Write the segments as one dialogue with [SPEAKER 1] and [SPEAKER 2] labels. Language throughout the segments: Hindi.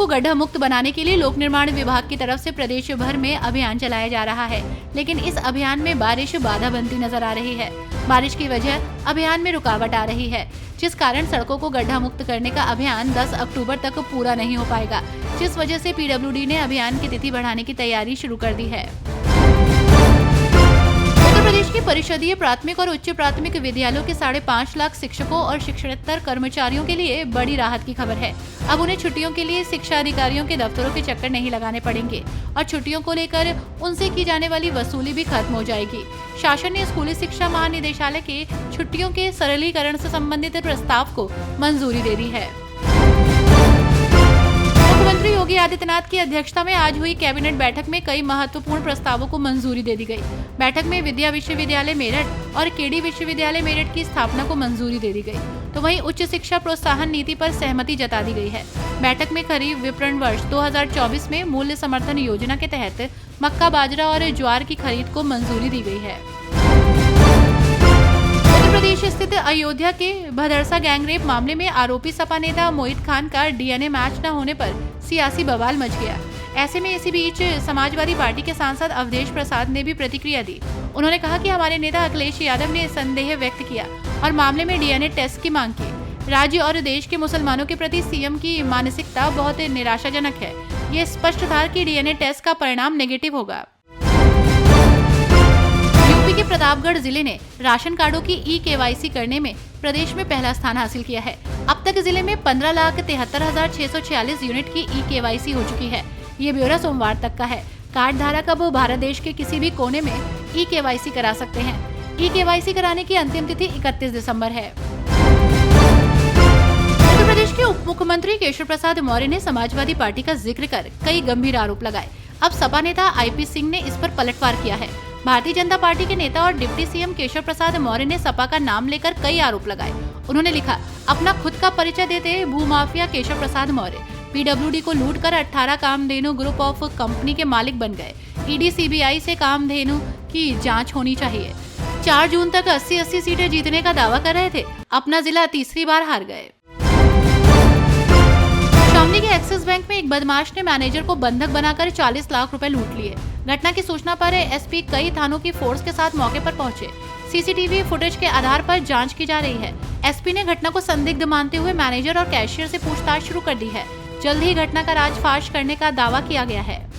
[SPEAKER 1] को गड्ढा मुक्त बनाने के लिए लोक निर्माण विभाग की तरफ से प्रदेश भर में अभियान चलाया जा रहा है, लेकिन इस अभियान में बारिश बाधा बनती नजर आ रही है। बारिश की वजह अभियान में रुकावट आ रही है, जिस कारण सड़कों को गड्ढा मुक्त करने का अभियान 10 अक्टूबर तक पूरा नहीं हो पाएगा, जिस वजह से पीडब्ल्यूडी ने अभियान की तिथि बढ़ाने की तैयारी शुरू कर दी है। उत्तर प्रदेश के परिषदीय प्राथमिक और उच्च प्राथमिक विद्यालयों के 5.5 लाख शिक्षकों और शिक्षणेत्तर कर्मचारियों के लिए बड़ी राहत की खबर है। अब उन्हें छुट्टियों के लिए शिक्षा अधिकारियों के दफ्तरों के चक्कर नहीं लगाने पड़ेंगे और छुट्टियों को लेकर उनसे की जाने वाली वसूली भी खत्म हो जाएगी। शासन ने स्कूली शिक्षा महानिदेशालय के छुट्टियों के सरलीकरण से संबंधित प्रस्ताव को मंजूरी दे दी है। मुख्यमंत्री योगी आदित्यनाथ की अध्यक्षता में आज हुई कैबिनेट बैठक में कई महत्वपूर्ण प्रस्तावों को मंजूरी दे दी गई। बैठक में विद्या विश्वविद्यालय मेरठ और केडी विश्वविद्यालय मेरठ की स्थापना को मंजूरी दे दी गई, तो वहीं उच्च शिक्षा प्रोत्साहन नीति पर सहमति जता दी गई है। बैठक में खरीफ विपणन वर्ष 2024 में मूल्य समर्थन योजना के तहत मक्का, बाजरा और ज्वार की खरीद को मंजूरी दी गई है। प्रदेश स्थित अयोध्या के भदरसा गैंगरेप मामले में आरोपी सपा नेता मोहित खान का डीएनए मैच न होने पर सियासी बवाल मच गया। ऐसे में इसी बीच समाजवादी पार्टी के सांसद अवधेश प्रसाद ने भी प्रतिक्रिया दी। उन्होंने कहा कि हमारे नेता अखिलेश यादव ने संदेह व्यक्त किया और मामले में डीएनए टेस्ट की मांग की। राज्य और देश के मुसलमानों के प्रति सीएम की मानसिकता बहुत निराशाजनक है। ये स्पष्ट था कि डीएनए टेस्ट का परिणाम नेगेटिव होगा। यूपी के प्रतापगढ़ जिले ने राशन कार्डों की ई-केवाईसी करने में प्रदेश में पहला स्थान हासिल किया है। अब तक जिले में 15,73,646 यूनिट की ई-केवाईसी हो चुकी है। ये ब्यौरा सोमवार तक का है। कार्ड धारक अब भारत देश के किसी भी कोने में ई-केवाईसी करा सकते हैं। ई-केवाईसी कराने की अंतिम तिथि 31 दिसंबर है। उत्तर प्रदेश के उप मुख्यमंत्री केशव प्रसाद मौर्य ने समाजवादी पार्टी का जिक्र कर कई गंभीर आरोप लगाए। अब सपा नेता आईपी सिंह ने इस पर पलटवार किया है। भारतीय जनता पार्टी के नेता और डिप्टी सीएम केशव प्रसाद मौर्य ने सपा का नाम लेकर कई आरोप लगाए। उन्होंने लिखा, अपना खुद का परिचय देते भूमाफिया केशव प्रसाद मौर्य पीडब्ल्यूडी को लूट कर 18 कामधेनु ग्रुप ऑफ कंपनी के मालिक बन गए। ईडी सीबीआई से कामधेनु की जांच होनी चाहिए। 4 जून तक 80-80 सीटें जीतने का दावा कर रहे थे, अपना जिला तीसरी बार हार गए। शामली के एक्सिस बैंक में एक बदमाश ने मैनेजर को बंधक बनाकर 40 लाख रुपए लूट लिए। घटना की सूचना पर एसपी कई थानों की फोर्स के साथ मौके पर पहुंचे। सीसीटीवी फुटेज के आधार पर जांच की जा रही है। एसपी ने घटना को संदिग्ध मानते हुए मैनेजर और कैशियर से पूछताछ शुरू कर दी है। जल्द ही घटना का राजफाश करने का दावा किया गया है।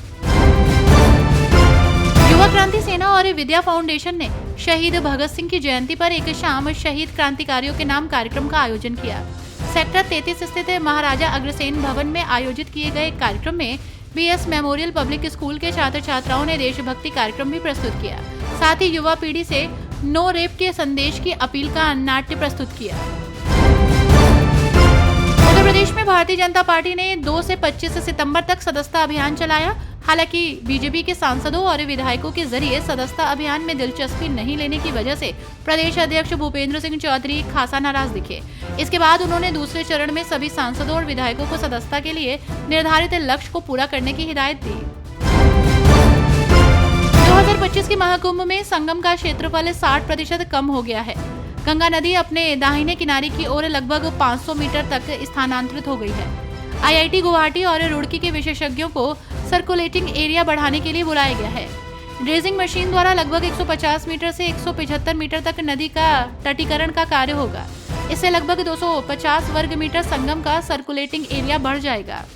[SPEAKER 1] युवा क्रांति सेना और विद्या फाउंडेशन ने शहीद भगत सिंह की जयंती पर एक शाम शहीद क्रांतिकारियों के नाम कार्यक्रम का आयोजन किया। सेक्टर 33 स्थित महाराजा अग्रसेन भवन में आयोजित किए गए कार्यक्रम में बीएस मेमोरियल पब्लिक स्कूल के छात्र छात्राओं ने देशभक्ति कार्यक्रम भी प्रस्तुत किया। साथ ही युवा पीढ़ी से नो रेप के संदेश की अपील का नाट्य प्रस्तुत किया। उत्तर प्रदेश में भारतीय जनता पार्टी ने 2 से 25 सितंबर तक सदस्यता अभियान चलाया। हालांकि बीजेपी के सांसदों और विधायकों के जरिए सदस्यता अभियान में दिलचस्पी नहीं लेने की वजह से प्रदेश अध्यक्ष भूपेंद्र सिंह चौधरी खासा नाराज दिखे। इसके बाद उन्होंने दूसरे चरण में सभी सांसदों और विधायकों को सदस्यता के लिए निर्धारित लक्ष्य को पूरा करने की हिदायत दी। 2025 के महाकुंभ में संगम का क्षेत्रफल 60% कम हो गया है। गंगा नदी अपने दाहिने किनारे की ओर लगभग 500 मीटर तक स्थानांतरित हो गई है। आईआईटी गुवाहाटी और रुड़की के विशेषज्ञों को सर्कुलेटिंग एरिया बढ़ाने के लिए बुलाया गया है। ड्रेजिंग मशीन द्वारा लगभग 150 मीटर से 175 मीटर तक नदी का तटीकरण का कार्य होगा। इससे लगभग 250 वर्ग मीटर संगम का सर्कुलेटिंग एरिया बढ़ जाएगा।